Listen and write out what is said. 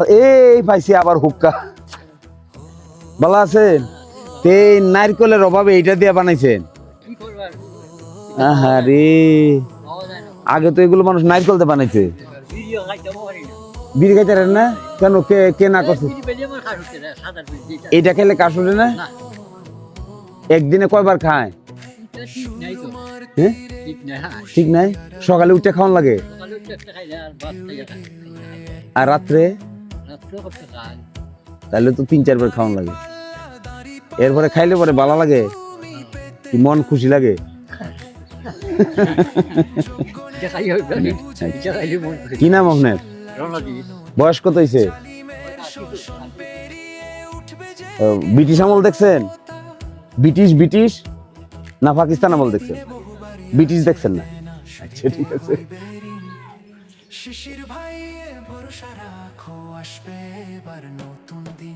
এই পাইছি আবার হুক্কা। ভালো আছেন? এই নারকেলের অভাবে এইটা দিয়ে বানাইছেন? আরে আগে তো এগুলো মানুষ নারকেল দিয়ে বানাইছে। বিড়ি খাইতে পারেন না কেন? কে কে না করছে? এইটা খেলে কাশ ওঠে না? একদিনে কয়বার খায়? হ্যাঁ ঠিক নাই। সকালে উঠে খাওয়ান লাগে আর রাত্রে? তাহলে তো 3-4 বার খাওয়ান লাগে। এরপরে খাইলে পরে ভালো লাগে, কি মন খুশি লাগে? কি নাম আপনার? বয়স কত হয়েছে? ব্রিটিশ আমল দেখছেন? ব্রিটিশ ব্রিটিশ না পাকিস্তান আমল দেখছেন? ব্রিটিশ দেখছেন না? আচ্ছা ঠিক আছে। শিশির ভাই ভরসা রাখো, আসবে এবার নতুন দিন।